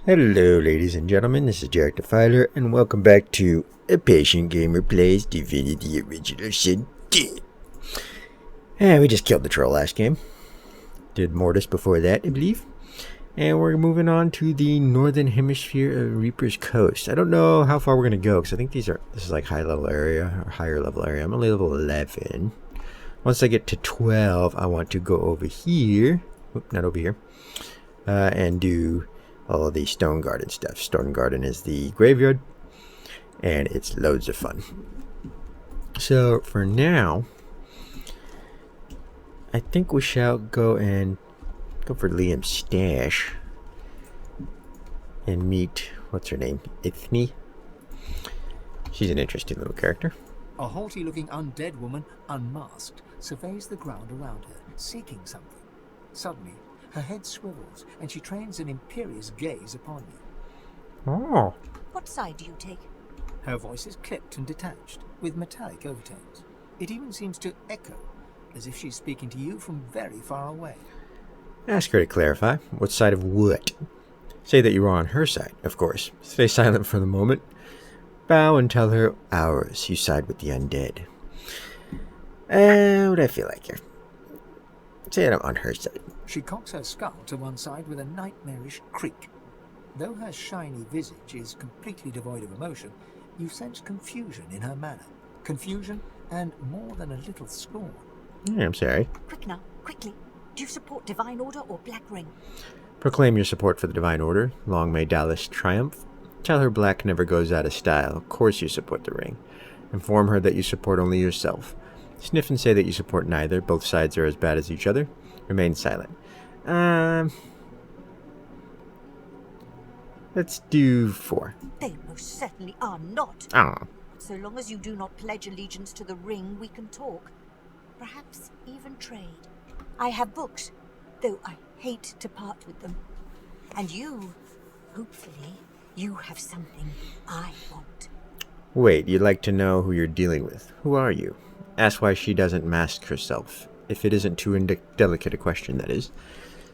Hello, ladies and gentlemen, this is Jarek Defiler, and welcome back to A Patient Gamer Plays Divinity Original Sin 2. And we just killed the troll last game. Did Mortis before that, I believe. And we're moving on to the northern hemisphere of Reaper's Coast. I don't know how far we're going to go, because I think this is like high level area, or higher level area. I'm only level 11. Once I get to 12, I want to go over here. Oop, not over here. And do all of the Stone Garden stuff. Stone Garden is the graveyard, and it's loads of fun. So for now, I think we shall go for Liam's stash and meet, what's her name, Ithne. She's an interesting little character. A haughty-looking undead woman, unmasked, surveys the ground around her, seeking something. Suddenly, her head swivels, and she trains an imperious gaze upon you. Oh. What side do you take? Her voice is clipped and detached, with metallic overtones. It even seems to echo, as if she's speaking to you from very far away. Ask her to clarify. What side of what? Say that you are on her side, of course. Stay silent for the moment. Bow and tell her ours. You side with the undead. What do I feel like here? Say that I'm on her side. She cocks her skull to one side with a nightmarish creak. Though her shiny visage is completely devoid of emotion, you sense confusion in her manner. Confusion and more than a little scorn. Yeah, I'm sorry. Quick now, quickly. Do you support Divine Order or Black Ring? Proclaim your support for the Divine Order. Long may Dallas triumph. Tell her black never goes out of style. Of course you support the ring. Inform her that you support only yourself. Sniff and say that you support neither. Both sides are as bad as each other. Remain silent. Let's do 4. They most certainly are not. Oh. So long as you do not pledge allegiance to the ring, we can talk. Perhaps even trade. I have books, though I hate to part with them. And you, hopefully, you have something I want. Wait, you'd like to know who you're dealing with. Who are you? Ask why she doesn't mask herself. If it isn't too delicate a question, that is.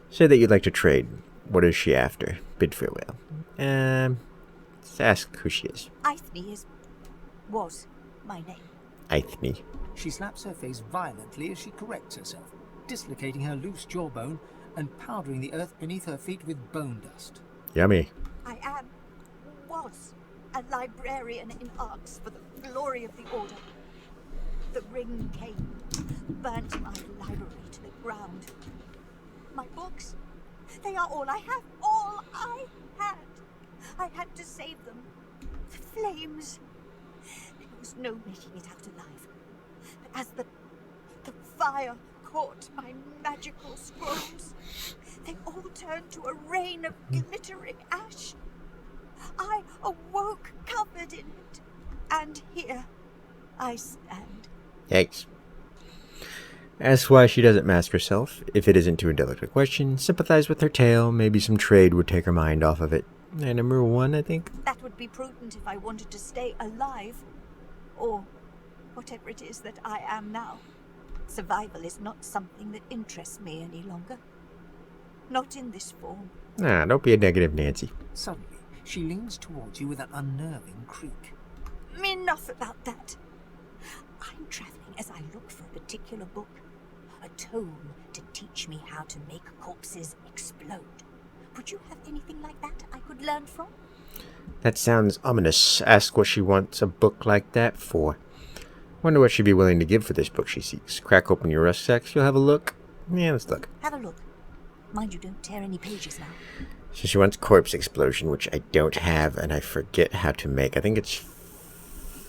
Say that you'd like to trade. What is she after? Bid farewell. Let's ask who she is. Ithne was my name. Ithne. She slaps her face violently as she corrects herself, dislocating her loose jawbone and powdering the earth beneath her feet with bone dust. Yummy. I was a librarian in arts for the glory of the Order. The ring came, burnt my library to the ground. My books, they are all I have, all I had. I had to save them. The flames. There was no making it out alive. But as the fire caught my magical scrolls, they all turned to a rain of glittering ash. I awoke covered in it, and here I stand. Yikes. Ask why she doesn't mask herself. If it isn't too indelicate a question, sympathize with her tale. Maybe some trade would take her mind off of it. And number 1, I think. That would be prudent if I wanted to stay alive. Or whatever it is that I am now. Survival is not something that interests me any longer. Not in this form. Nah, don't be a negative Nancy. Suddenly, she leans towards you with an unnerving creak. Enough about that. I'm traveling as I look for a particular book. A tome to teach me how to make corpses explode. Would you have anything like that I could learn from? That sounds ominous. Ask what she wants a book like that for. Wonder what she'd be willing to give for this book she seeks. Crack open your rucksacks, you'll have a look. Yeah, let's look. Have a look. Mind you don't tear any pages now. So she wants corpse explosion, which I don't have, and I forget how to make. I think it's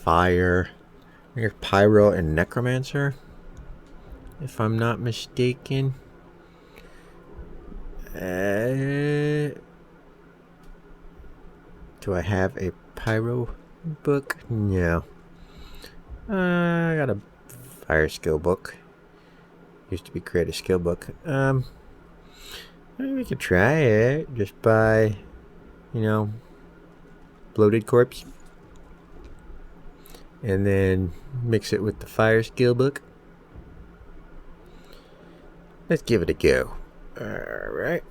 fire. I think it's pyro and necromancer, if I'm not mistaken. Do I have a pyro book? No. I got a fire skill book. Used to be create a skill book. Maybe we could try it just by, bloated corpse. And then mix it with the fire skill book. Let's give it a go. Alright.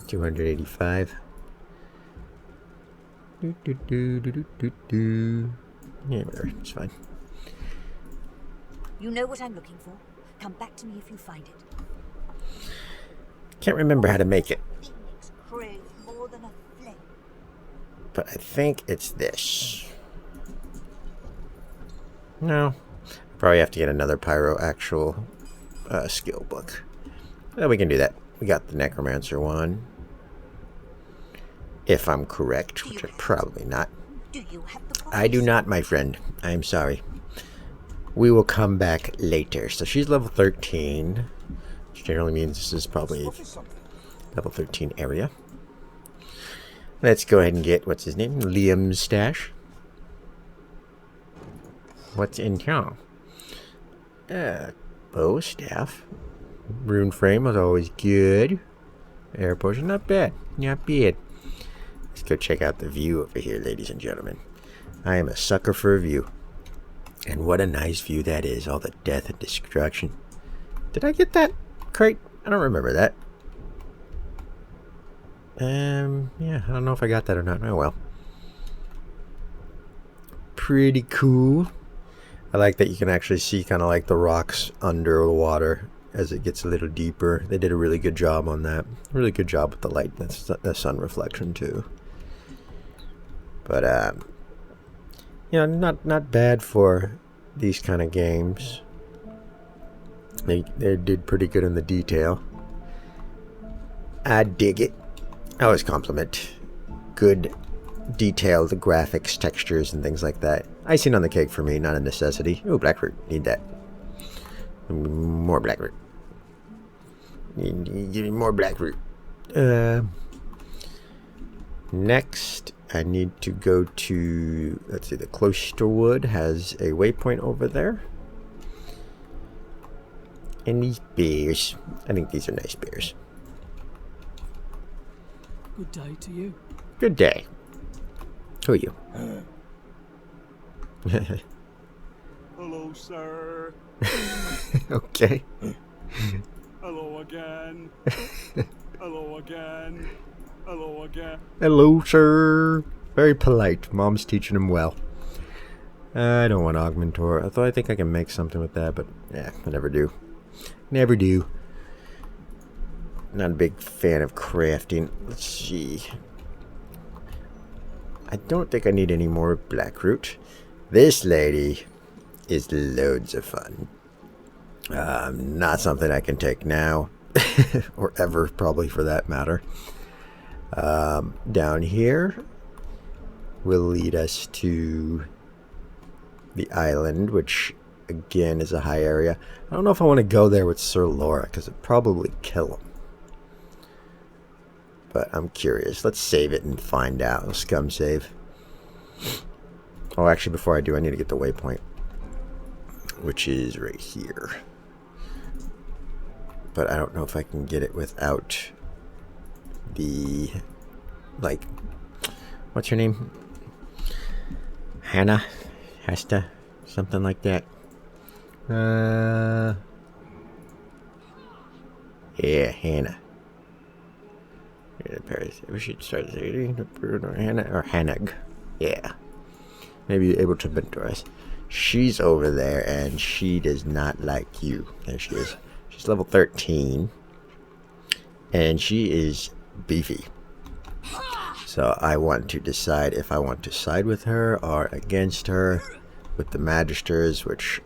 285. Yeah, whatever. It's fine. You know what I'm looking for. Come back to me if you find it. Can't remember how to make it, Phoenix crave more than a flame. but I think it's this. No. Probably have to get another pyro actual skill book. Well, we can do that. We got the necromancer one. If I'm correct, which I'm probably not. Do you have the I do not, my friend. I'm sorry. We will come back later. So she's level 13. Which generally means this is probably level 13 area. Let's go ahead and get, what's his name? Liam's stash. What's in town? Bow staff. Rune frame was always good. Air potion, not bad. Not bad. Let's go check out the view over here, ladies and gentlemen. I am a sucker for a view. And what a nice view that is. All the death and destruction. Did I get that crate? I don't remember that. Yeah, I don't know if I got that or not. Oh well. Pretty cool. I like that you can actually see kind of like the rocks under the water as it gets a little deeper. They did a really good job on that. Really good job with the light and the sun reflection too. But you know, not bad for these kind of games. They did pretty good in the detail. I dig it. I always compliment good detailed graphics, textures, and things like that. Icing on the cake for me, not a necessity. Oh, blackroot. Need that. More blackroot. Give me more blackroot. Next, I need to go to, let's see, the Cloisterwood has a waypoint over there. And these bears. I think these are nice bears. Good day to you. Good day. Who are you? Hello, sir. Okay. Hello again. Hello again. Hello again. Hello, sir. Very polite. Mom's teaching him well. I don't want Augmentor. Although I think I can make something with that, but yeah, I never do. Never do. Not a big fan of crafting. Let's see. I don't think I need any more blackroot. This lady is loads of fun. Not something I can take now. Or ever, probably, for that matter. Down here will lead us to the island, which again is a high area. I don't know if I want to go there with Sir Laura, because it'd probably kill him. But I'm curious. Let's save it and find out. Let's scum save. Oh, actually, before I do, I need to get the waypoint, which is right here. But I don't know if I can get it without the, like, what's her name? Hannah? Hesta? Something like that. Yeah, Hannah. We should start Hannah or Hanag. Yeah. Maybe able to mentor us. She's over there and she does not like you. There she is. She's level 13. And she is beefy. So I want to decide if I want to side with her or against her with the Magisters, which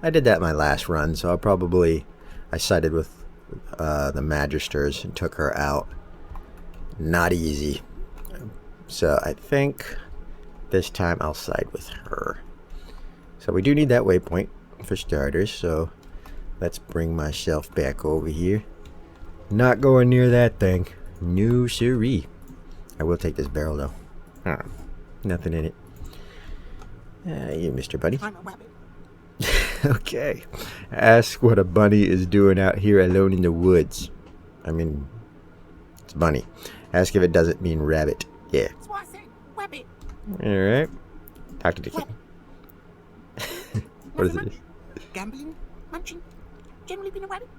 I did that in my last run, so I sided with the Magisters and took her out. Not easy. So I think this time I'll side with her. So we do need that waypoint for starters, so let's bring myself back over here. Not going near that thing. No siree. I will take this barrel though. Nothing in it. You, Mr. Bunny. I'm a rabbit. Okay. Ask what a bunny is doing out here alone in the woods. I mean, it's bunny. Ask if it doesn't mean rabbit. Yeah. That's what I said. Rabbit. Alright. Talk to the kid. What is it? Gambling. Munching. Generally been a rabbit.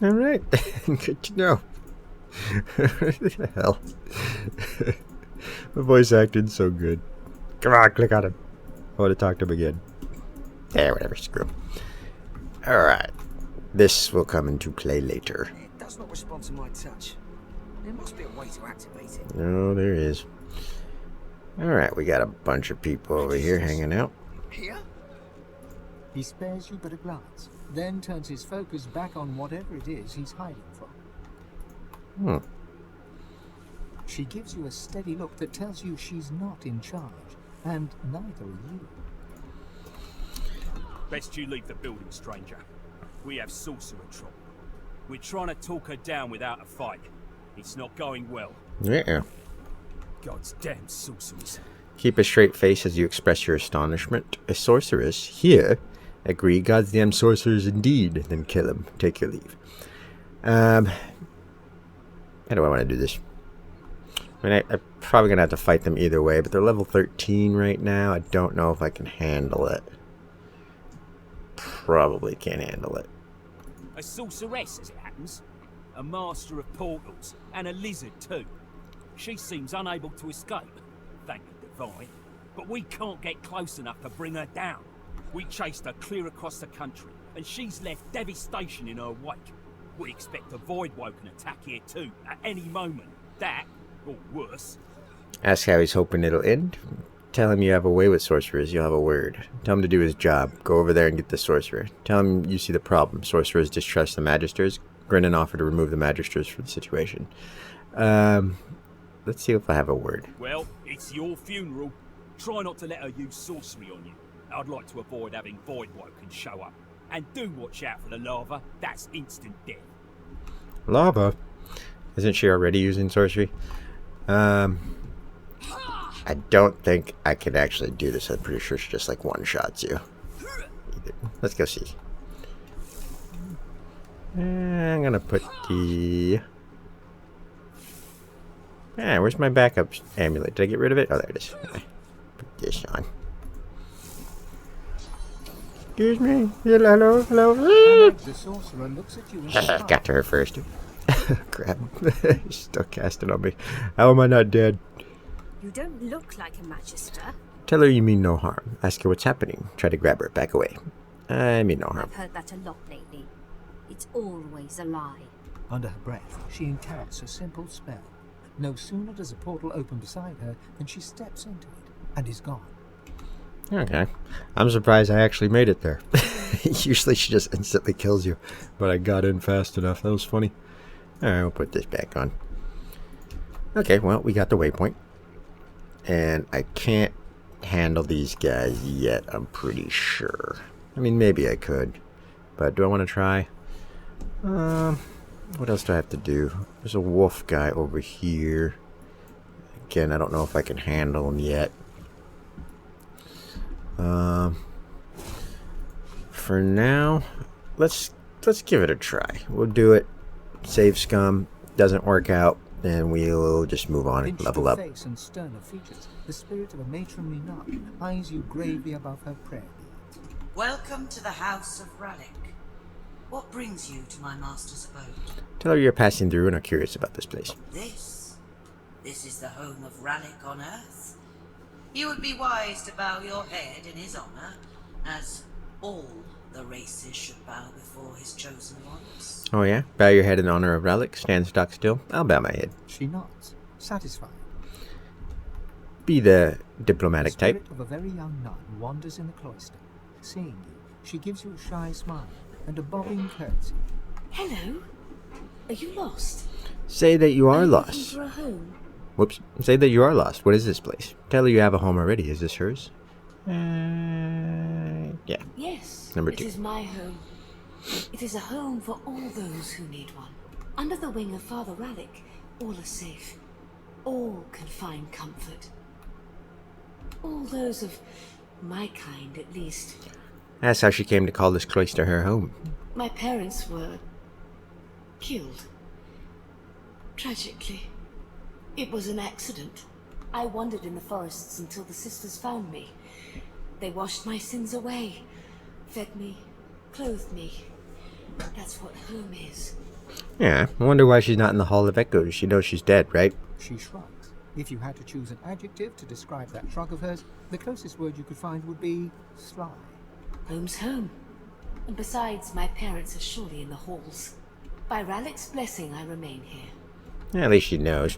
Alright. Good to know. What the hell? The voice acting's so good. Come on, click on him. I want to talk to him again. Yeah, whatever, screw him. Alright. This will come into play later. It does not respond to my touch. There must be a way to activate it. No, there is. Alright, we got a bunch of people over here hanging out. Here? He spares you but a glance, then turns his focus back on whatever it is he's hiding from. She gives you a steady look that tells you she's not in charge, and neither are you. Best you leave the building, stranger. We have sorcerer trouble. We're trying to talk her down without a fight. It's not going well. Yeah. God's damn sorcerers. Keep a straight face as you express your astonishment. A sorceress here. Agree, goddamn sorcerers indeed. Then kill him. Take your leave. How do I want to do this? I mean, I'm probably going to have to fight them either way, but they're level 13 right now. I don't know if I can handle it. Probably can't handle it. A sorceress, as it happens. A master of portals. And a lizard, too. She seems unable to escape. Thank the divine. But we can't get close enough to bring her down. We chased her clear across the country, and she's left devastation in her wake. We expect a void-woken attack here, too, at any moment. That, or worse. Ask how he's hoping it'll end. Tell him you have a way with sorcerers, you'll have a word. Tell him to do his job. Go over there and get the sorcerer. Tell him you see the problem. Sorcerers distrust the magisters. Grin and offer to remove the magisters from the situation. Let's see if I have a word. Well, it's your funeral. Try not to let her use sorcery on you. I'd like to avoid having void-woken show up. And do watch out for the lava. That's instant death. Lava? Isn't she already using sorcery? I don't think I can actually do this. I'm pretty sure she just like one-shots you. Let's go see. I'm gonna put the... where's my backup amulet? Did I get rid of it? Oh, there it is. Okay. Put this on. Excuse me. Hello. The sorcerer looks at you in surprise. Got to her first. Crap. She's still casting on me. How am I not dead? You don't look like a magister. Tell her you mean no harm. Ask her what's happening. Try to grab her. Back away. I mean no harm. I've heard that a lot lately. It's always a lie. Under her breath, she incasts a simple spell. No sooner does a portal open beside her than she steps into it and is gone. Okay. I'm surprised I actually made it there. Usually she just instantly kills you. But I got in fast enough. That was funny. Alright, we'll put this back on. Okay, well, we got the waypoint. And I can't handle these guys yet, I'm pretty sure. I mean, maybe I could. But do I want to try? What else do I have to do? There's a wolf guy over here. Again, I don't know if I can handle him yet. For now, let's give it a try. We'll do it. Save scum. Doesn't work out, then we'll just move on and level up. Face and sterner features, the spirit of a matronly nun eyes you gravely above her prayer beads. Welcome to the House of Ralik. What brings you to my master's abode? Tell her you're passing through and are curious about this place. This is the home of Ralik on Earth. You would be wise to bow your head in his honor, as all the races should bow before his chosen ones. Oh yeah? Bow your head in honor of Relic. Stand stock still. I'll bow my head. She nods, satisfied. Be the diplomatic The type. spirit of a very young nun wanders in the cloister. Seeing you, she gives you a shy smile and a bobbing curtsy. Hello? Are you lost? Say that you are looking lost. for a home? Whoops. Say that you are lost. What is this place? Tell her you have a home already. Is this hers? Yeah. Yes. Number It 2. is my home. It is a home for all those who need one. Under the wing of Father Ralik, all are safe. All can find comfort. All those of my kind, at least. That's how she came to call this cloister her home. My parents were killed. Tragically. It was an accident. I wandered in the forests until the sisters found me. They washed my sins away, fed me, clothed me. That's what home is. Yeah. I wonder why she's not in the Hall of Echoes. She knows she's dead, right? She shrugs. If you had to choose an adjective to describe that shrug of hers, the closest word you could find would be sly. Home's home. And besides, my parents are surely in the halls. By Ralik's blessing, I remain here. At least she knows.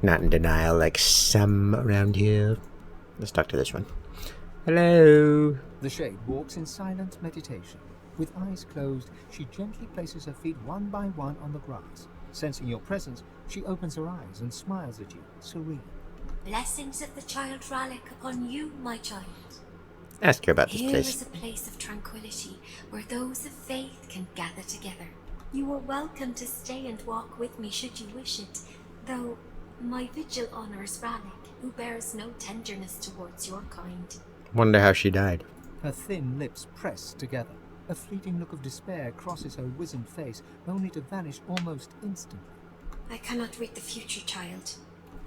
Not in denial like some around here. Let's talk to this one. Hello. The shade walks in silent meditation. With eyes closed, she gently places her feet one by one on the grass. Sensing your presence, she opens her eyes and smiles at you, serene. Blessings of the child Ralik upon you, my child. Ask her about this Here place. is a place of tranquility where those of faith can gather together. You are welcome to stay and walk with me should you wish it, though my vigil honors Ralik, who bears no tenderness towards your kind. Wonder how she died. Her thin lips press together. A fleeting look of despair crosses her wizened face, only to vanish almost instantly. I cannot read the future, child.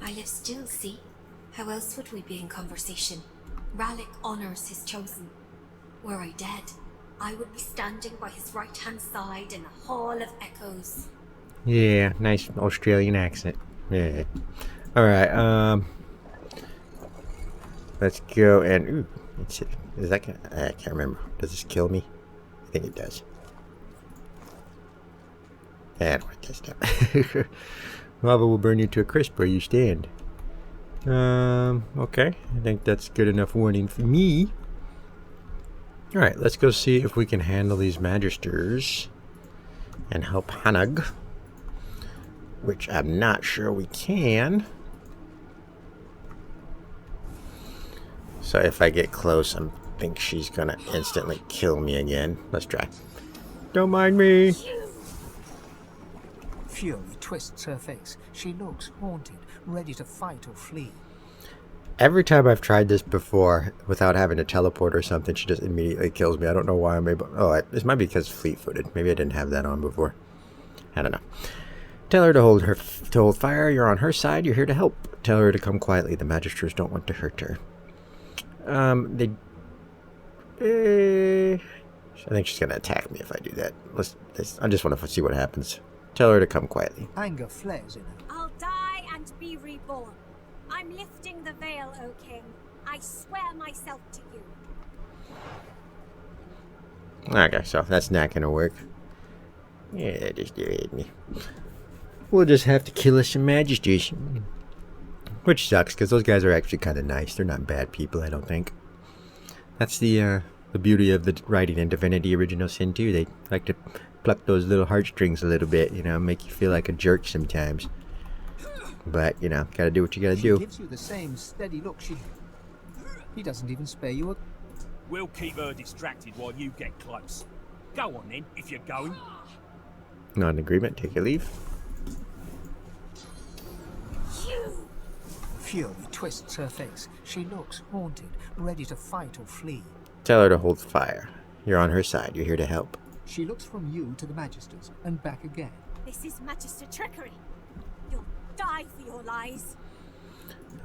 I live still, see? How else would we be in conversation? Ralik honors his chosen. Were I dead, I would be standing by his right-hand side in a hall of echoes. Yeah, nice Australian accent. Yeah. Alright, let's go and... Ooh, is that gonna... I can't remember. Does this kill me? I think it does. And what this down. Lava will burn you to a crisp where you stand. Okay. I think that's good enough warning for me. Alright, let's go see if we can handle these Magisters and help Hanag. Which I'm not sure we can. So if I get close, I think she's gonna instantly kill me again. Let's try. Don't mind me. Fury twists her face. She looks haunted, ready to fight or flee. Every time I've tried this before, without having to teleport or something, she just immediately kills me. I don't know why I'm able... Oh, this might be because fleet-footed. Maybe I didn't have that on before. I don't know. Tell her to hold fire. You're on her side. You're here to help. Tell her to come quietly. The Magisters don't want to hurt her. I think she's gonna attack me if I do that. I just want to see what happens. Tell her to come quietly. Anger flares in her. I'll die and be reborn. I'm lifting the veil, O King. I swear myself to you. Okay, so that's not gonna work. Yeah, just irritate me. We'll just have to kill us some Magisters. Which sucks, because those guys are actually kind of nice. They're not bad people, I don't think. That's the beauty of the writing in Divinity Original Sin 2. They like to pluck those little heartstrings a little bit, you know, make you feel like a jerk sometimes. But, you know, gotta do what you gotta do. She gives you the same steady look. He doesn't even spare you a... We'll keep her distracted while you get close. Go on then, if you're going. Not in agreement, take your leave. Fury twists her face. She looks haunted, ready to fight or flee. Tell her to hold fire. You're on her side. You're here to help. She looks from you to the Magisters and back again. This is Magister trickery. You'll die for your lies.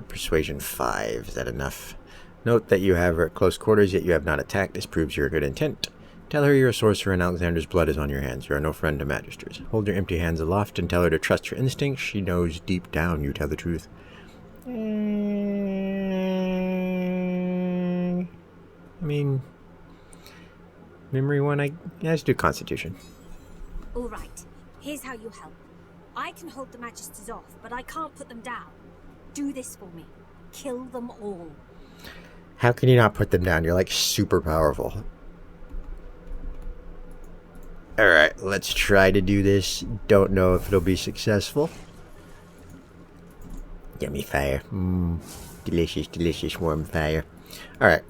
Persuasion 5. Is that enough? Note that you have her at close quarters, yet you have not attacked. This proves your good intent. Tell her you're a sorcerer and Alexander's blood is on your hands. You are no friend to Magisters. Hold your empty hands aloft and tell her to trust her instincts. She knows deep down you tell the truth. I mean, memory one, let's do Constitution. All right, here's how you help. I can hold the Magisters off, but I can't put them down. Do this for me. Kill them all. How can you not put them down? You're like super powerful. Alright, let's try to do this. Don't know if it'll be successful. Yummy fire. Delicious, delicious warm fire. Alright.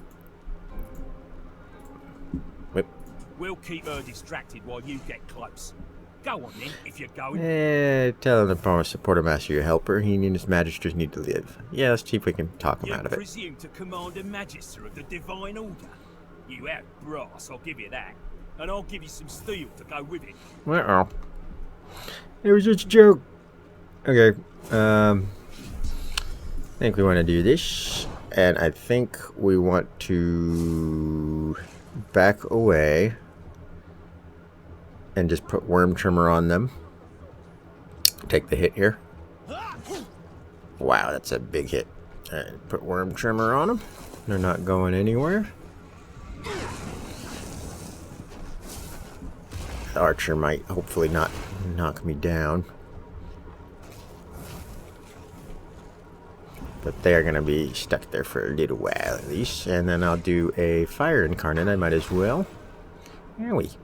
We'll keep her distracted while you get close. Go on then, if you're going. Tell him to promise support a master your helper. He and his Magisters need to live. Yeah, let's see if we can talk him out of it. You presume to command a Magister of the Divine Order. You have brass, I'll give you that. And I'll give you some steel to go with it. Uh-oh. It was just a joke. Okay, I think we want to do this. And I think we want to back away. And just put Worm Trimmer on them. Take the hit here. Wow, that's a big hit. Alright, put worm trimmer on them. They're not going anywhere. The archer might hopefully not knock me down. But they're going to be stuck there for a little while at least. And then I'll do a fire incarnate. I might as well. Owie.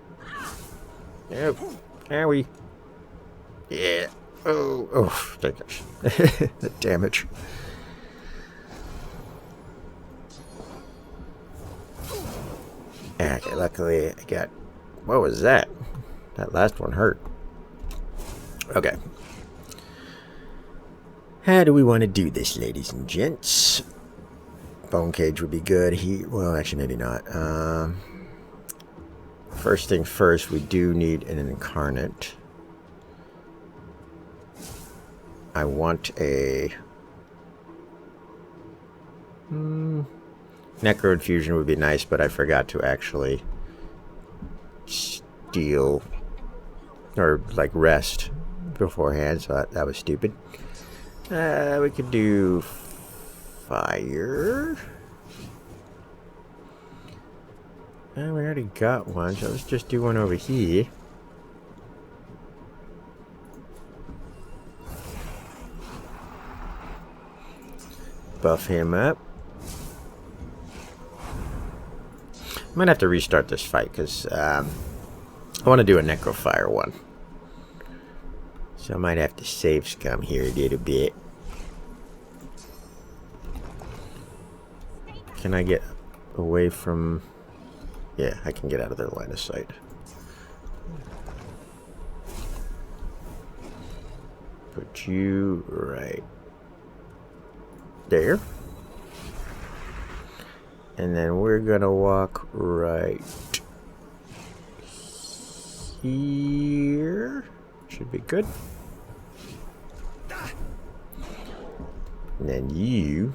Yep. Owie. Yeah. Oh. Oh. Gosh. The damage. Okay, luckily I got... What was that? That last one hurt. Okay. How do we want to do this, ladies and gents? Bone cage would be good. Well, actually, maybe not. First thing first, we do need an incarnate. I want a... Necro infusion would be nice, but I forgot to actually steal or like rest beforehand, so that was stupid. We could do fire. We already got one, so let's just do one over here. Buff him up. I might have to restart this fight because I want to do a Necrofire one. So I might have to save scum here a little bit. Can I get away from... Yeah, I can get out of their line of sight. Put you right there. And then we're gonna walk right here. Should be good. And then you...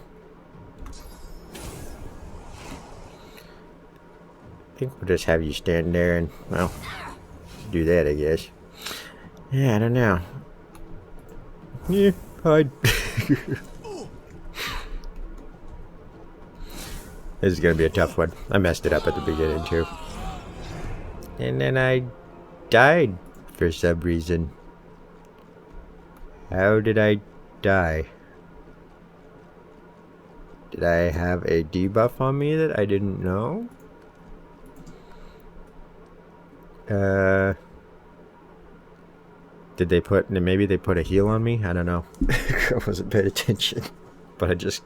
I think we'll just have you stand there and, well, do that, I guess. Yeah, I don't know. Yeah, hide. This is gonna be a tough one. I messed it up at the beginning, too. And then I died for some reason. How did I die? Did I have a debuff on me that I didn't know? Did they put... Maybe they put a heal on me? I don't know. I wasn't paying attention. But I just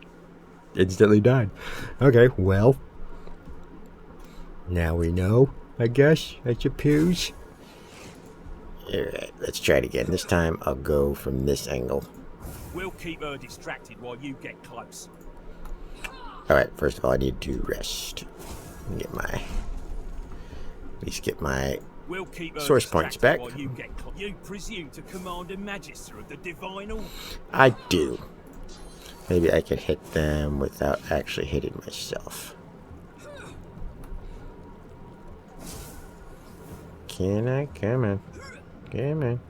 instantly died. Okay, well. Now we know, I guess, I suppose. Alright, let's try it again. This time I'll go from this angle. We'll keep her distracted while you get close. Alright, first of all I need to rest. Get my... At least get my source points back. While you presume to command a Magister of the Divine Order? I do. Maybe I could hit them without actually hitting myself. Can I? Come on. Come on.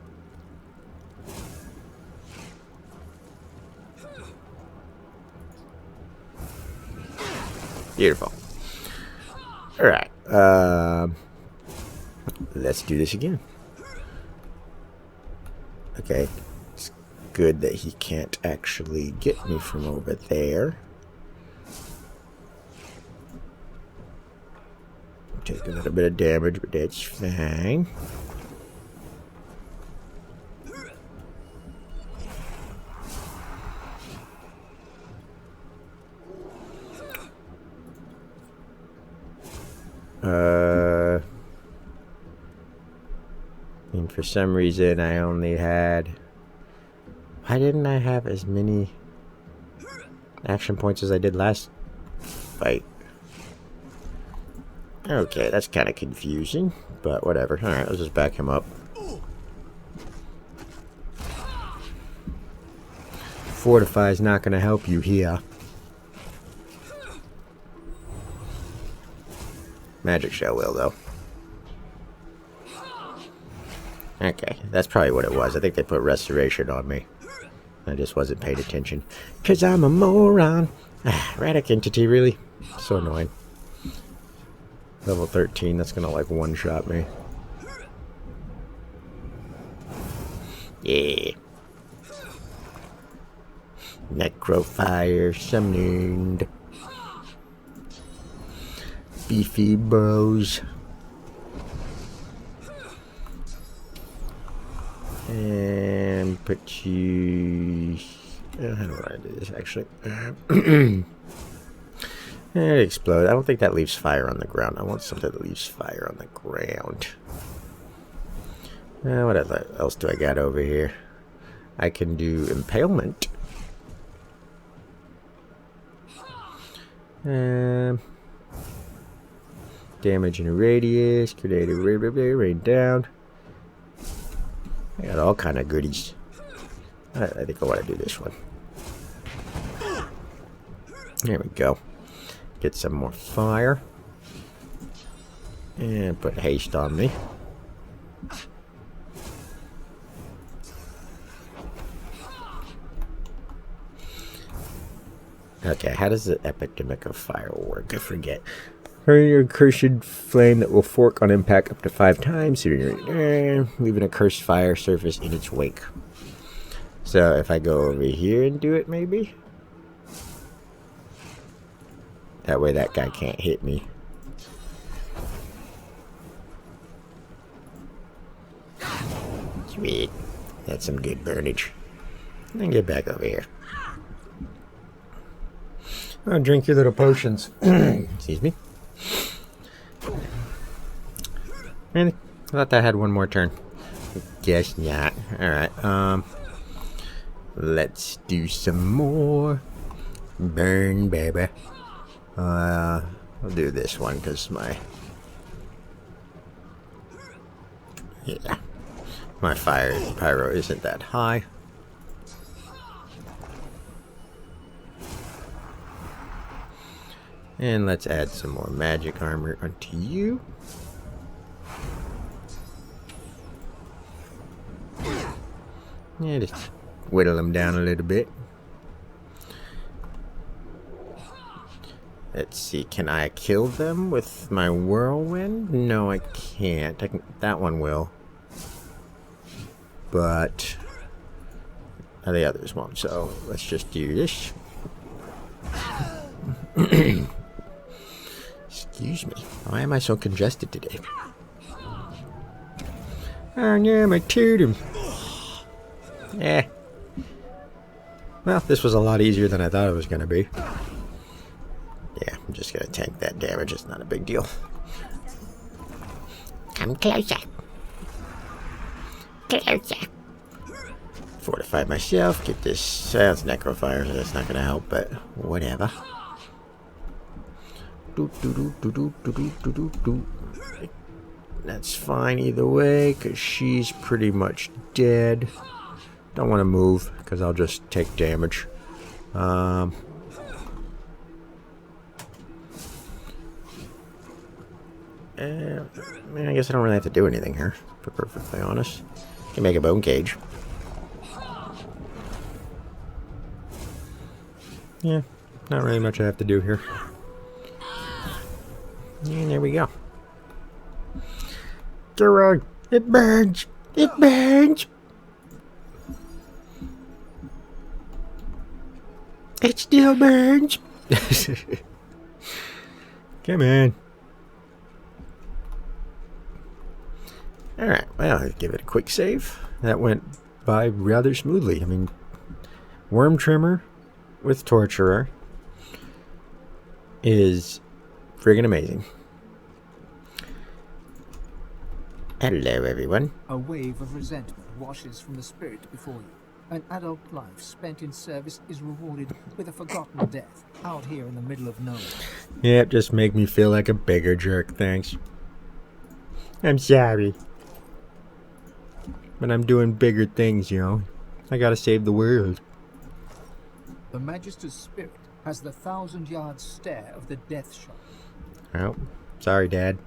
Beautiful. Alright. Let's do this again. Okay. It's good that he can't actually get me from over there. Take a little bit of damage, but that's fine. And for some reason I only had... Why didn't I have as many action points as I did last fight? Okay, that's kind of confusing, but whatever. Alright, let's just back him up. Fortify is not going to help you here. Magic Shell will, though. Okay, that's probably what it was. I think they put Restoration on me. I just wasn't paying attention. Because I'm a moron. Radic entity, really? So annoying. Level 13, that's gonna like one-shot me. Yeah. Necrofire summoned. Beefy bros. And put you... how do I do this, actually? It explodes. I don't think that leaves fire on the ground. I want something that leaves fire on the ground. What else do I got over here? I can do impalement. Damage in a radius. Grenade rain down. I got all kind of goodies. I think I want to do this one. There we go. Get some more fire. And put haste on me. Okay, how does the epidemic of fire work? I forget. Your accursed flame that will fork on impact up to 5 times, leaving a cursed fire surface in its wake. So if I go over here and do it, maybe? That way that guy can't hit me. Sweet. That's some good burnage. Then get back over here. Oh, drink your little potions. Excuse me. And I thought that had one more turn. Guess not. Alright, let's do some more. Burn, baby. I'll do this one because my fire pyro isn't that high. And let's add some more magic armor onto you. Yeah, just whittle them down a little bit. Let's see, can I kill them with my whirlwind? No, I can't. That one will. But the others won't, so let's just do this. Excuse me. Why am I so congested today? Oh yeah, my totem. Eh. Well, this was a lot easier than I thought it was going to be. Yeah, I'm just going to tank that damage. It's not a big deal. Come closer. Closer. Fortify myself. Get this. It's necrofire, so that's not going to help, but whatever. That's fine either way, because she's pretty much dead. Don't want to move, because I'll just take damage. I guess I don't really have to do anything here, to be perfectly honest. Can make a bone cage. Yeah, not really much I have to do here. And there we go. Jarek, it burns! It burns! It still burns! Come on. Alright, well, I'll give it a quick save. That went by rather smoothly. I mean, Worm Trimmer with Torturer is friggin' amazing. Hello, everyone. A wave of resentment washes from the spirit before you. An adult life spent in service is rewarded with a forgotten death out here in the middle of nowhere. Yep, just make me feel like a bigger jerk, thanks. I'm sorry. But I'm doing bigger things, you know. I gotta save the world. The Magister's spirit has the 1,000-yard stare of the death shot. Oh, sorry, Dad.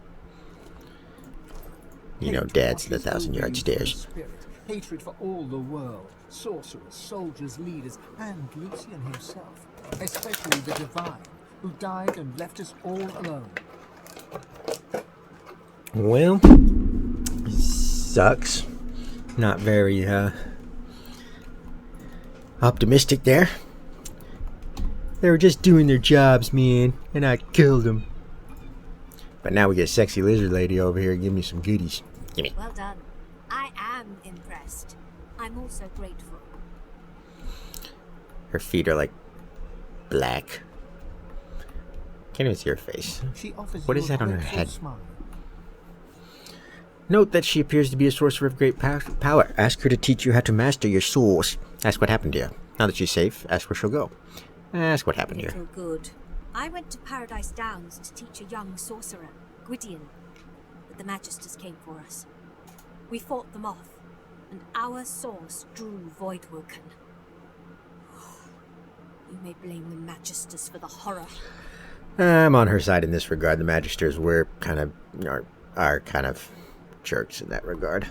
You know, Dad's the 1,000-yard stairs. Hatred for all the world. Sorcerers, soldiers, leaders, and Lucian himself. Especially the Divine, who died and left us all alone. Well, sucks. Not very optimistic there. They were just doing their jobs, man, and I killed them. But now we get sexy lizard lady over here. Give me some goodies. Gimme. Well done. I am impressed. I'm also grateful. Her feet are like black. Can't even see her face. She offers What you is a that on her grateful head? smile. Note that she appears to be a sorcerer of great power. Ask her to teach you how to master your source. Ask what happened to her. Now that she's safe, ask where she'll go. Ask what happened to her. Little good. I went to Paradise Downs to teach a young sorcerer, Gwydion, but the Magisters came for us. We fought them off, and our source drew Voidwoken. You may blame the Magisters for the horror. I'm on her side in this regard. The Magisters were kind of are kind of jerks in that regard.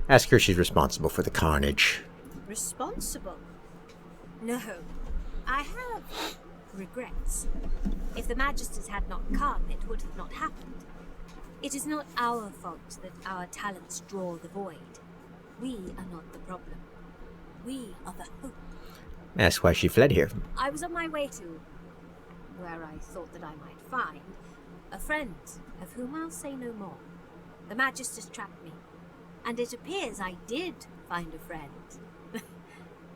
Ask her if she's responsible for the carnage. Responsible? No. I have regrets. If the Magisters had not come, it would have not happened. It is not our fault that our talents draw the void. We are not the problem. We are the hope. Ask why she fled here. I was on my way to where I thought that I might find a friend, of whom I'll say no more. The Magisters trapped me, and it appears I did find a friend.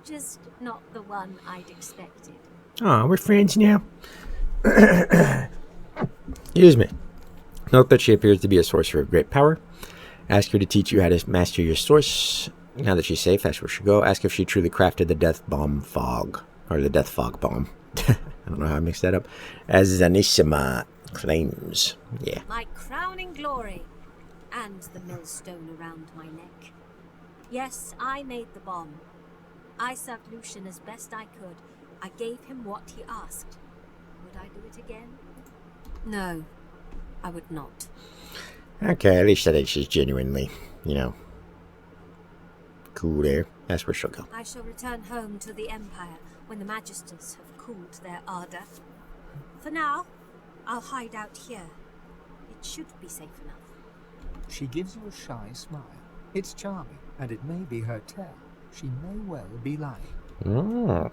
Just not the one I'd expected. Oh, we're friends now. Excuse me. Note that she appears to be a sorcerer of great power. Ask her to teach you how to master your source. Now that she's safe, ask where she go. Ask if she truly crafted the death bomb fog. Or the death fog bomb. I don't know how I mixed that up. As Zanissima claims. Yeah. My crowning glory, and the millstone around my neck. Yes, I made the bomb. I served Lucian as best I could. I gave him what he asked. Would I do it again? No, I would not. Okay, at least I think she's genuinely, cool there. That's where she'll go. I shall return home to the Empire when the Magisters have cooled their ardor. For now, I'll hide out here. It should be safe enough. She gives you a shy smile. It's charming, and it may be her tell. She may well be lying. Oh.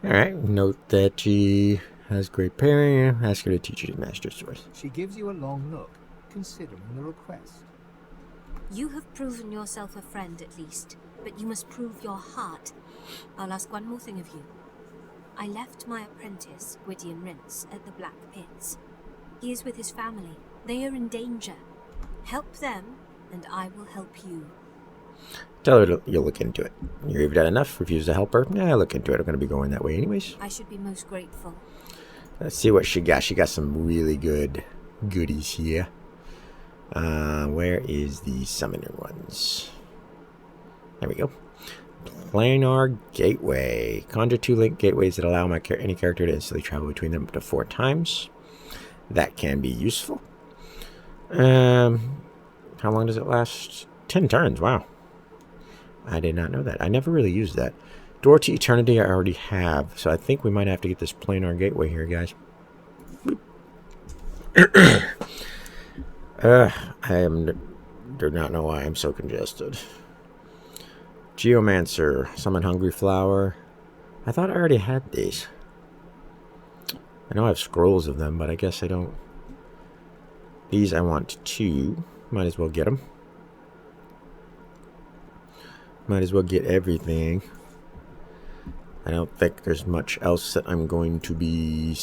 Alright, note that she has great parrying. Ask her to teach you to master source. She gives you a long look, considering the request. You have proven yourself a friend at least, but you must prove your heart. I'll ask one more thing of you. I left my apprentice, Gwydion Rince, at the Black Pits. He is with his family. They are in danger. Help them, and I will help you. Tell her you'll look into it. You've done enough. Refuse to help her. Yeah, look into it. I'm going to be going that way anyways. I should be most grateful. Let's see what she got. She got some really good goodies here. Where is the summoner ones? There we go. Planar Gateway. Conjure 2 link gateways that allow any character to instantly travel between them up to 4 times. That can be useful. How long does it last? 10 turns. Wow. I did not know that. I never really used that. Door to Eternity I already have, so I think we might have to get this planar gateway here, guys. Do not know why I'm so congested. Geomancer, summon Hungry Flower. I thought I already had these. I know I have scrolls of them, but I guess I don't. These I want 2. Might as well get them. Might as well get everything. I don't think there's much else that I'm going to be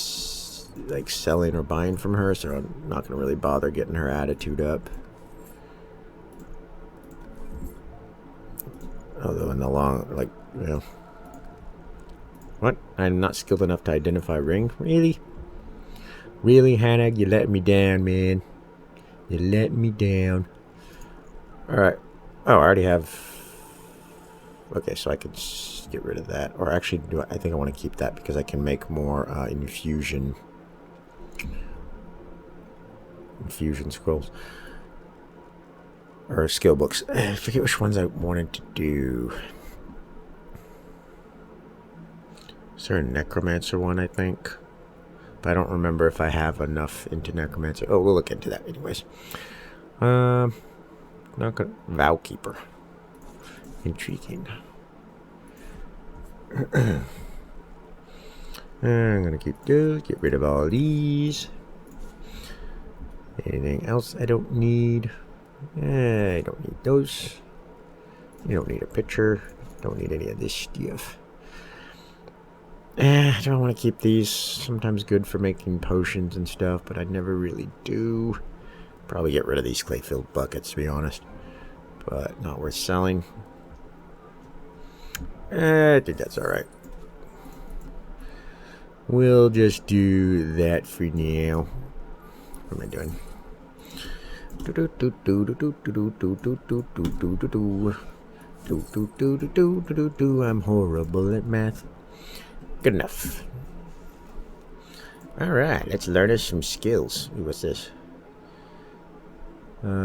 like selling or buying from her, so I'm not going to really bother getting her attitude up. Although in the long, what? I'm not skilled enough to identify ring? Really? Really, Hannah? You let me down, man. You let me down. Alright. Oh, I already have. Okay, so I could get rid of that. Or actually, I think I want to keep that because I can make more infusion scrolls. or skill books. I forget which ones I wanted to do. Is there a necromancer one, I think? But I don't remember if I have enough into necromancer. Oh, we'll look into that anyways. Not gonna vow keeper. Intriguing. I'm gonna keep those. Get rid of all these. Anything else I don't need? I don't need those. You don't need a picture. Don't need any of this stuff. I don't want to keep these. Sometimes good for making potions and stuff, but I never really do. Probably get rid of these clay-filled buckets, to be honest. But not worth selling. I think that's alright. We'll just do that for now. What am I doing? I'm horrible at math. Good enough. Alright, let's learn us some skills. Ooh, what's this?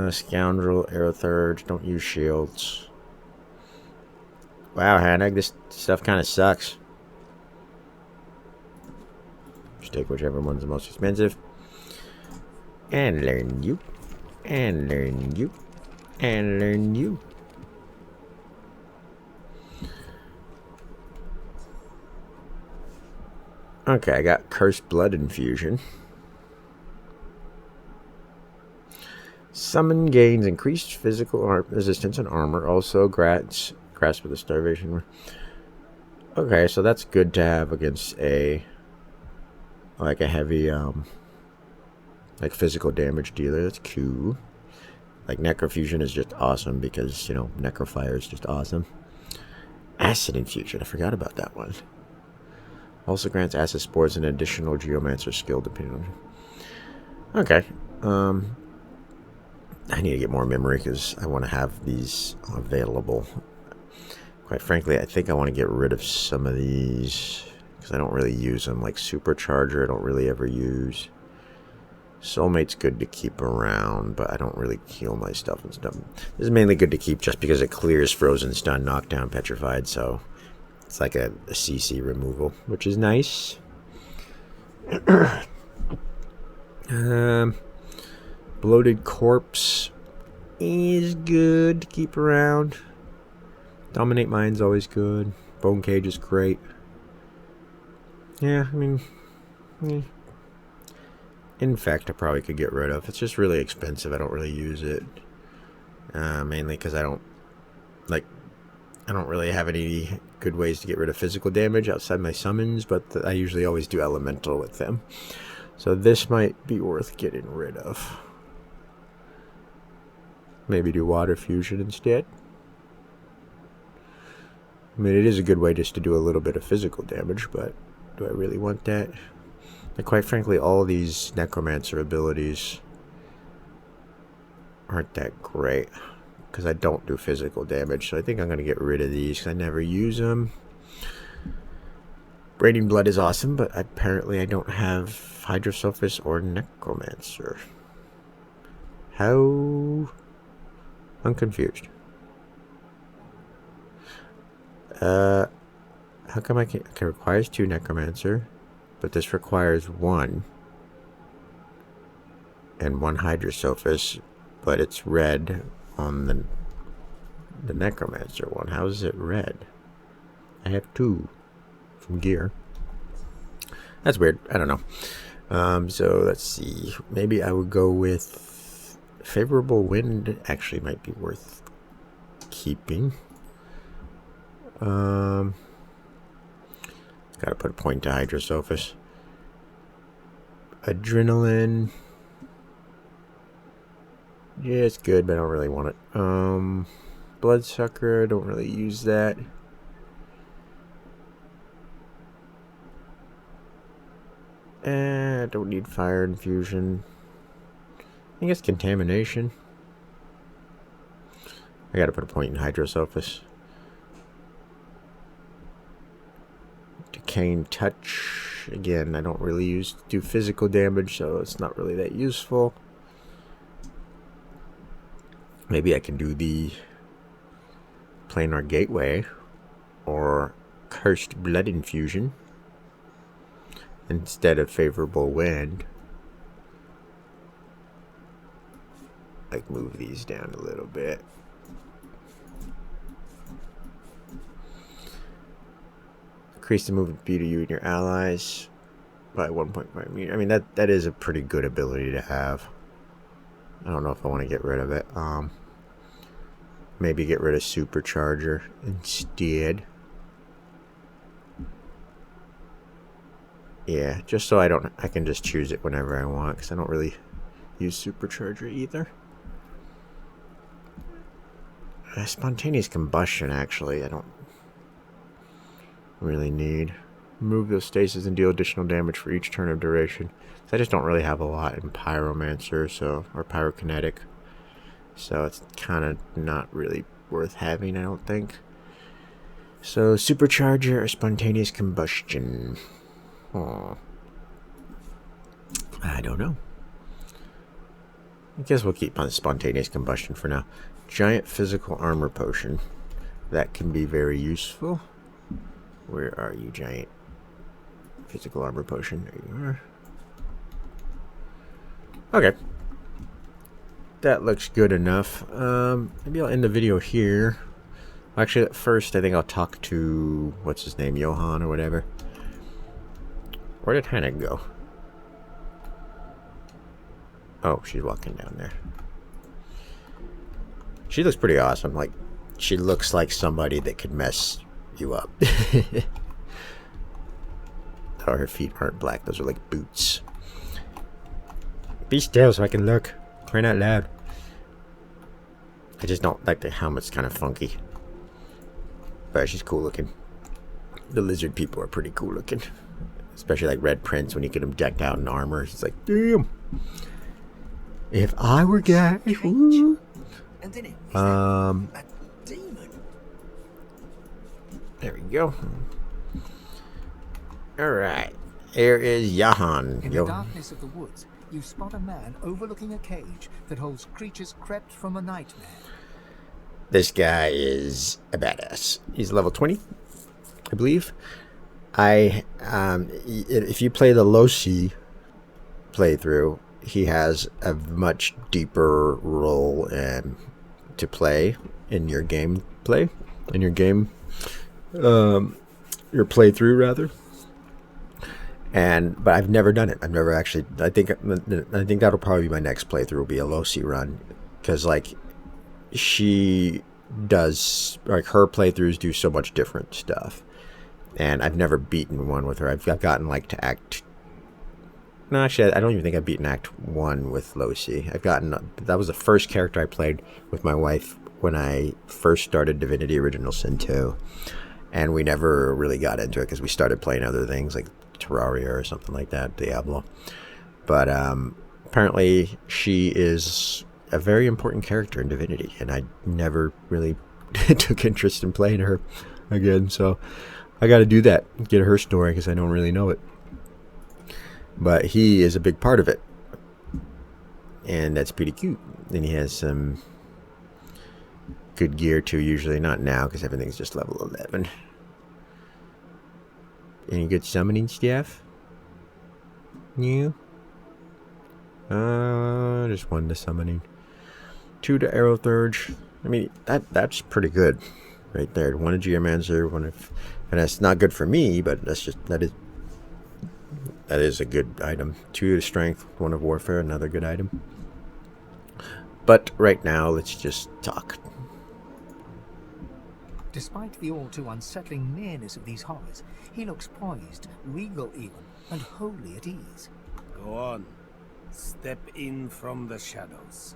Scoundrel, arrow third, don't use shields. Wow, Hannig, this stuff kind of sucks. Just take whichever one's the most expensive. And learn you. And learn you. And learn you. Okay, I got Cursed Blood Infusion. Summon gains increased physical resistance and armor. Also grants Grasp of the Starvation. Okay, so that's good to have against a like a heavy like physical damage dealer. That's cool. Like Necrofusion is just awesome because, you know, Necrofire is just awesome. Acid Infusion, I forgot about that one. Also grants acid spores an additional geomancer skill depending on. Okay. I need to get more memory because I want to have these available. Quite frankly, I think I want to get rid of some of these because I don't really use them. Like Supercharger, I don't really ever use. Soulmate's good to keep around, but I don't really heal my stuff and stuff. This is mainly good to keep just because it clears Frozen, Stun, Knockdown, Petrified, so it's like a CC removal, which is nice. Bloated Corpse is good to keep around. Dominate Mind's always good. Bone Cage is great. Yeah, I mean, in fact, I probably could get rid of. It's just really expensive. I don't really use it. Mainly because I don't really have any good ways to get rid of physical damage outside my summons, but I usually always do elemental with them. So this might be worth getting rid of. Maybe do water fusion instead. I mean, it is a good way just to do a little bit of physical damage, but do I really want that? Like, quite frankly, all these necromancer abilities aren't that great because I don't do physical damage, so I think I'm going to get rid of these because I never use them. Braiding Blood is awesome, but apparently I don't have Hydrosophist or Necromancer. How? I'm confused. How come I can't? Okay, requires 2 Necromancer, but this requires 1 and 1 Hydrosophist, but it's red on the Necromancer one. How is it red? I have 2 from gear. That's weird. I don't know. So let's see. Maybe I would go with Favorable Wind. Actually, might be worth keeping. Gotta put a point to Hydrosophist. Adrenaline. Yeah, it's good, but I don't really want it. Bloodsucker, I don't really use that. I don't need Fire Infusion. I guess Contamination. I gotta put a point in Hydrosophist. Decaying Touch. Again, I don't really do physical damage, so it's not really that useful. Maybe I can do the Planar Gateway or Cursed Blood Infusion instead of Favorable Wind. Like, move these down a little bit. Increase the movement speed of you and your allies by 1.5 meters. I mean, that is a pretty good ability to have. I don't know if I want to get rid of it. Maybe get rid of Supercharger instead. Yeah, just so I can just choose it whenever I want, because I don't really use Supercharger either. Spontaneous combustion, actually, I don't really need. Move those stasis and deal additional damage for each turn of duration. So I just don't really have a lot in Pyromancer, or Pyrokinetic. So it's kind of not really worth having, I don't think. So Supercharger or Spontaneous Combustion? Oh, I don't know. I guess we'll keep on Spontaneous Combustion for now. Giant Physical Armor Potion. That can be very useful. Where are you, Giant Physical Armor Potion? There you are. Okay. That looks good enough. Maybe I'll end the video here. Actually, at first, I think I'll talk to, what's his name, Jahan or whatever. Where did Hannah go? Oh, she's walking down there. She looks pretty awesome. Like, she looks like somebody that could mess you up. Oh, her feet aren't black. Those are like boots. Be still so I can look. Crying out loud. I just don't like the helmet's kind of funky. But she's cool looking. The lizard people are pretty cool looking. Especially like Red Prince when you get him decked out in armor. It's like, damn. If I were gay. Woo. And in it, A demon. There we go. Alright. Here is Jahan. In the darkness of the woods, you spot a man overlooking a cage that holds creatures crept from a nightmare. This guy is a badass. He's level 20, I believe. If you play the Loci playthrough, he has a much deeper role to play in your gameplay, your playthrough rather. But I've never done it. I've never actually. I think that'll probably be my next playthrough. Will be a Loci run, because like she does, like her playthroughs do so much different stuff, and I've never beaten one with her. I've gotten like to Act. No, actually, I don't even think I've beaten Act 1 with Loci. That was the first character I played with my wife when I first started Divinity Original Sin 2. And we never really got into it because we started playing other things like Terraria or something like that, Diablo. But apparently she is a very important character in Divinity, and I never really took interest in playing her again. So I got to do that, get her story, because I don't really know it. But he is a big part of it. And that's pretty cute. And he has some good gear too, usually. Not now, because everything's just level 11. Any good summoning stuff? New? Just 1 to summoning. 2 to arrow thurge. I mean, that's pretty good. Right there. 1 to Geomancer, 1 of... And that's not good for me, but that is a good item. 2 to strength, 1 of warfare, another good item. But right now, let's just talk. Despite the all too unsettling nearness of these horrors, he looks poised, regal even, and wholly at ease. Go on. Step in from the shadows.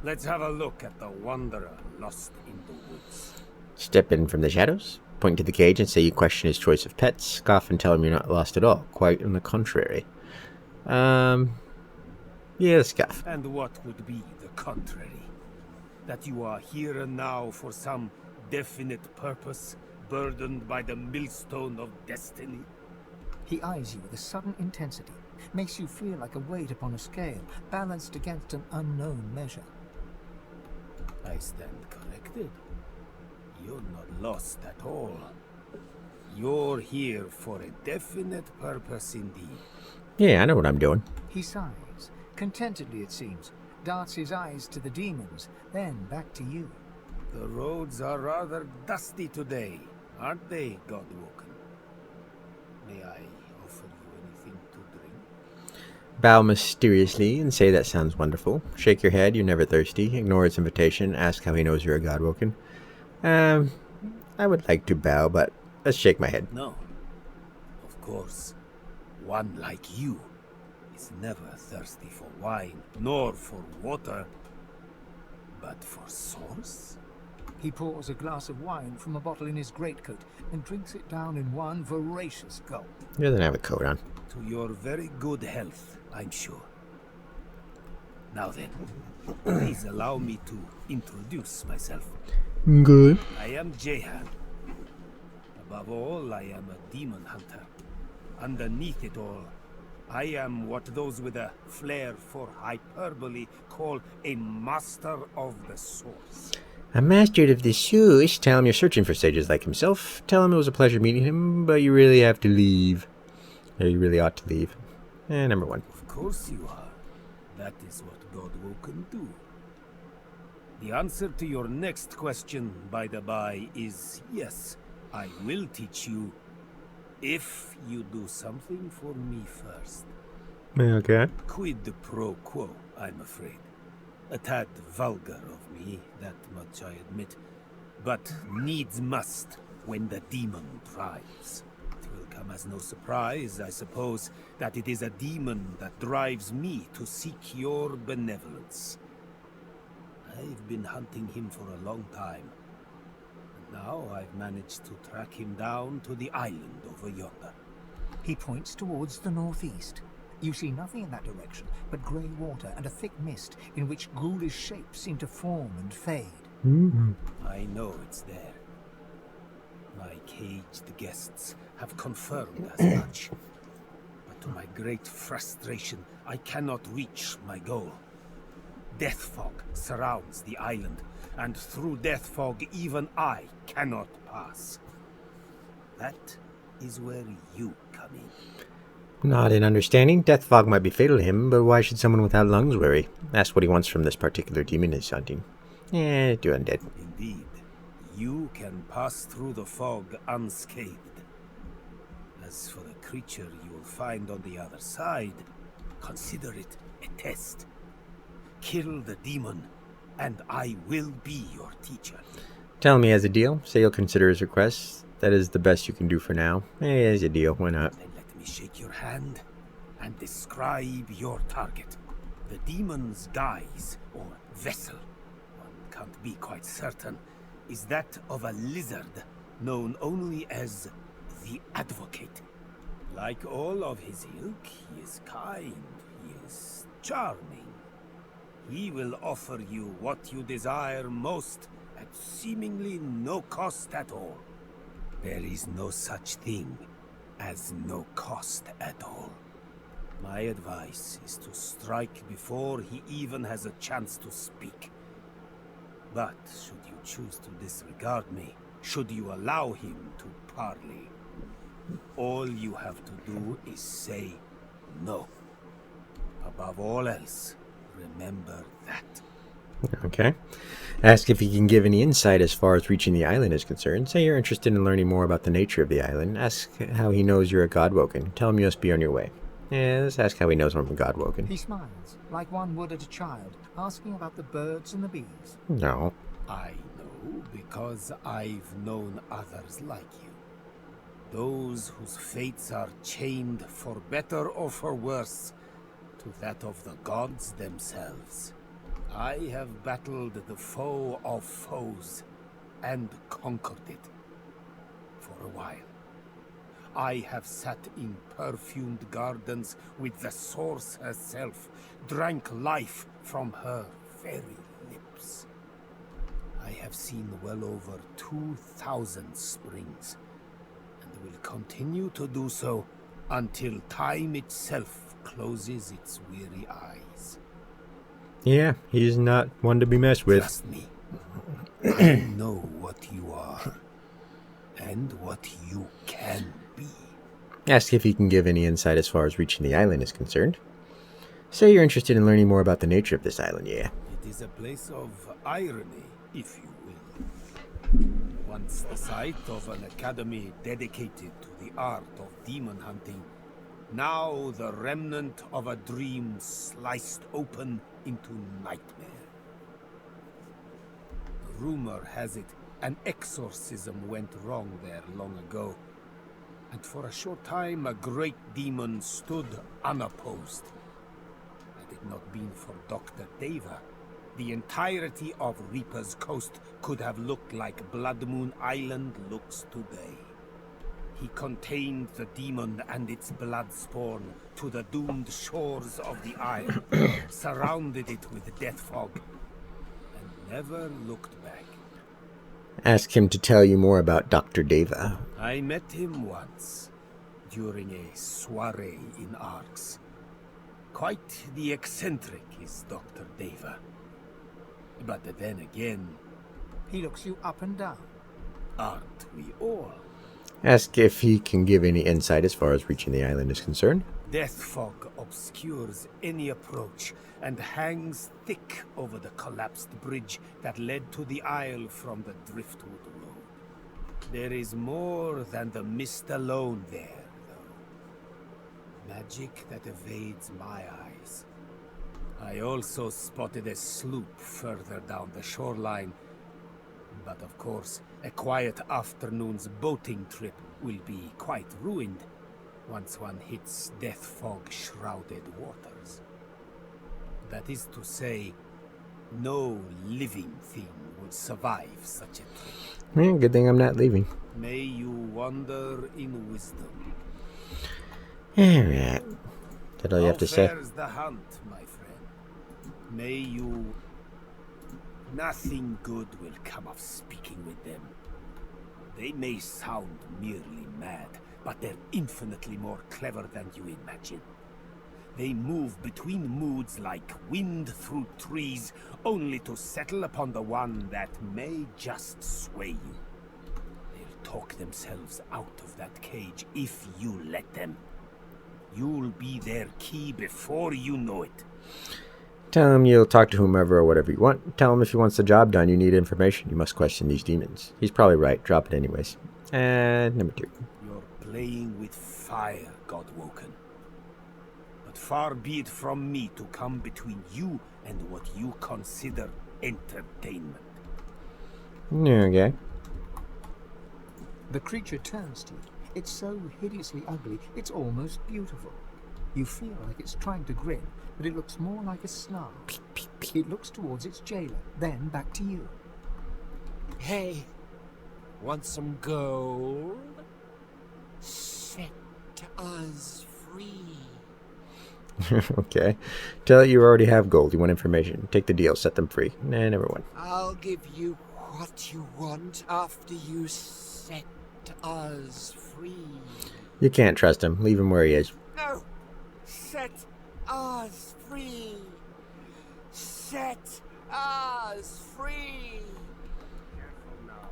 Let's have a look at the wanderer lost in the woods. Step in from the shadows? Point to the cage and say you question his choice of pets. Scoff and tell him you're not lost at all. Quite on the contrary. Yeah, scoff. And what would be the contrary? That you are here and now for some definite purpose, burdened by the millstone of destiny? He eyes you with a sudden intensity, makes you feel like a weight upon a scale, balanced against an unknown measure. I stand corrected. You're not lost at all. You're here for a definite purpose indeed. Yeah, I know what I'm doing. He sighs, contentedly it seems, darts his eyes to the demons, then back to you. The roads are rather dusty today, aren't they, Godwoken? May I offer you anything to drink? Bow mysteriously and say that sounds wonderful. Shake your head, you're never thirsty. Ignore his invitation. Ask how he knows you're a Godwoken. I would like to bow, but let's shake my head. No. Of course, one like you is never thirsty for wine, nor for water, but for source? He pours a glass of wine from a bottle in his greatcoat and drinks it down in one voracious gulp. He doesn't have a coat on. To your very good health, I'm sure. Now then, please allow me to introduce myself. Good. I am Jahan. Above all, I am a demon hunter. Underneath it all, I am what those with a flair for hyperbole call a master of the source. A master of the source. Tell him you're searching for sages like himself. Tell him it was a pleasure meeting him, but you really have to leave. Or you really ought to leave. Number one. Of course you are. That is what Godwoken do. The answer to your next question, by the by, is yes, I will teach you if you do something for me first. Okay. Quid pro quo, I'm afraid. A tad vulgar of me, that much I admit. But needs must when the demon drives. It will come as no surprise, I suppose, that it is a demon that drives me to seek your benevolence. I've been hunting him for a long time. And now I've managed to track him down to the island over yonder. He points towards the northeast. You see nothing in that direction but grey water and a thick mist in which ghoulish shapes seem to form and fade. I know it's there. My caged guests have confirmed as much. But to my great frustration, I cannot reach my goal. Death fog surrounds the island, and through death fog even I cannot pass. That is where you come in. Not in understanding. Death fog might be fatal to him, but why should someone without lungs worry? That's what he wants from this particular demon he's hunting. Do undead. Indeed, you can pass through the fog unscathed. As for the creature you will find on the other side, consider it a test. Kill the demon, and I will be your teacher. Tell him he has a deal. Say you'll consider his request. That is the best you can do for now. There's a deal. Why not? Then let me shake your hand and describe your target. The demon's guise, or vessel, one can't be quite certain, is that of a lizard known only as the Advocate. Like all of his ilk, he is kind, he is charming. He will offer you what you desire most at seemingly no cost at all. There is no such thing as no cost at all. My advice is to strike before he even has a chance to speak. But should you choose to disregard me, should you allow him to parley, all you have to do is say no. Above all else, remember that. Okay. Ask if he can give any insight as far as reaching the island is concerned. Say you're interested in learning more about the nature of the island. Ask how he knows you're a Godwoken. Tell him you must be on your way. Let's ask how he knows I'm a Godwoken. He smiles, like one would at a child, asking about the birds and the bees. No. I know because I've known others like you. Those whose fates are chained, for better or for worse, to that of the gods themselves. I have battled the foe of foes and conquered it. For a while. I have sat in perfumed gardens with the source herself, drank life from her very lips. I have seen well over 2,000 springs, and will continue to do so until time itself closes its weary eyes. Yeah, he's not one to be messed with. Trust me, I know what you are and what you can be. Ask if he can give any insight as far as reaching the island is concerned. Say you're interested in learning more about the nature of this island, yeah. It is a place of irony, if you will. Once the site of an academy dedicated to the art of demon hunting, now the remnant of a dream sliced open into nightmare. Rumor has it an exorcism went wrong there long ago, and for a short time a great demon stood unopposed. Had it not been for Dr. Deva, the entirety of Reaper's Coast could have looked like Blood Moon Island looks today. He contained the demon and its blood spawn to the doomed shores of the isle, surrounded it with death fog, and never looked back. Ask him to tell you more about Dr. Deva. I met him once, during a soiree in Arx. Quite the eccentric is Dr. Deva. But then again, He looks you up and down. aren't we all? Ask if he can give any insight as far as reaching the island is concerned. Death fog obscures any approach and hangs thick over the collapsed bridge that led to the isle from the Driftwood Road. There is more than the mist alone there, though. Magic that evades my eyes. I also spotted a sloop further down the shoreline. But of course, a quiet afternoon's boating trip will be quite ruined once one hits death fog-shrouded waters. That is to say, no living thing would survive such a trip. Good thing I'm not leaving. May you wander in wisdom. Alright. That's all you have to say. How fares the hunt, my friend? May you... Nothing good will come of speaking with them. They may sound merely mad, but they're infinitely more clever than you imagine. They move between moods like wind through trees, only to settle upon the one that may just sway you. They'll talk themselves out of that cage if you let them. You'll be their key before you know it. Tell him you'll talk to whomever or whatever you want. Tell him if he wants the job done, you need information. You must question these demons. He's probably right. Drop it anyways. And number 2. You're playing with fire, Godwoken. But far be it from me to come between you and what you consider entertainment. Okay. The creature turns to you. It's so hideously ugly, it's almost beautiful. You feel like it's trying to grin, but it looks more like a snarl. It looks towards its jailer, then back to you. Hey, want some gold? Set us free. Okay. Tell it you already have gold. You want information. Take the deal. Set them free. Nah, never won. I'll give you what you want after you set us free. You can't trust him. Leave him where he is. No! Set us free! Set us free! Careful now.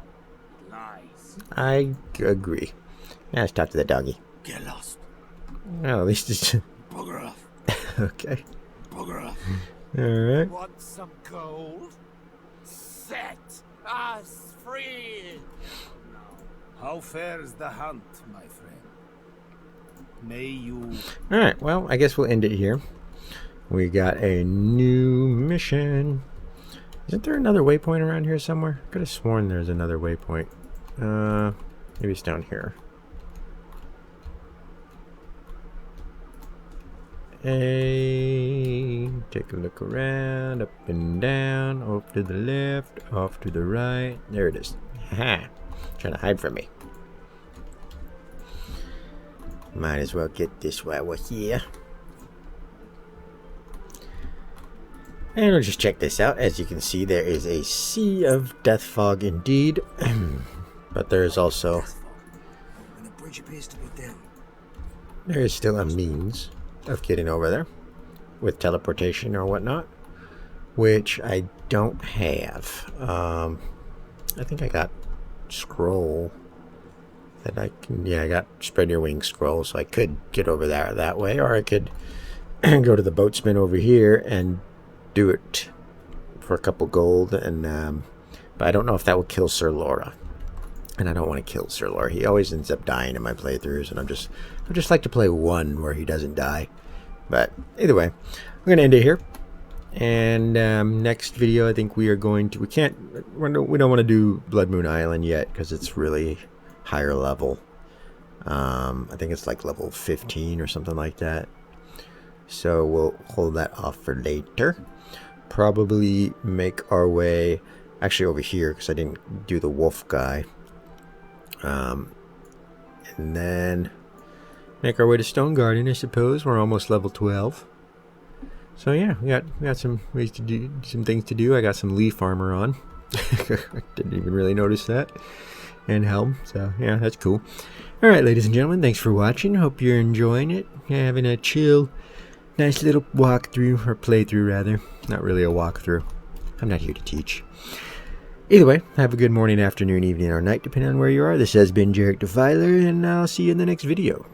Lies. I agree. Now let's talk to the doggy. Get lost. Well, at least it's... Bugger off. Okay. Bugger off. Alright. Want some gold? Set us free! How fares the hunt, my friend? May you... Alright, well, I guess we'll end it here. We got a new mission. Isn't there another waypoint around here somewhere? I could have sworn there's another waypoint. Maybe it's down here. Hey, take a look around, up and down, off to the left, off to the right. There it is. Haha. Trying to hide from me. Might as well get this while we're here. And we'll just check this out. As you can see, there is a sea of death fog indeed. But there is also... When the bridge appears to be down. There is still a means of getting over there. With teleportation or whatnot. which I don't have. I think I got scroll that I can. Yeah, I got spread your wings scroll, so I could get over there that way, or I could go to the boatsman over here and do it for a couple gold. And but I don't know if that will kill Sir Laura, and I don't want to kill Sir Laura. He always ends up dying in my playthroughs, and I just like to play one where he doesn't die. But either way, I'm gonna end it here. And next video, I think we are going to. We don't want to do Blood Moon Island yet because it's really higher level. I think it's like level 15 or something like that. So we'll hold that off for later. Probably make our way actually over here because I didn't do the wolf guy. And then make our way to Stone Garden, I suppose. We're almost level 12. So yeah, we got some ways to do, some things to do. I got some leaf armor on. I didn't even really notice that. And helm. So yeah, that's cool. Alright, ladies and gentlemen, thanks for watching. Hope you're enjoying it. Having a chill, nice little walkthrough, or playthrough rather. Not really a walkthrough. I'm not here to teach. Either way, have a good morning, afternoon, evening, or night, depending on where you are. This has been Jarek Defiler, and I'll see you in the next video.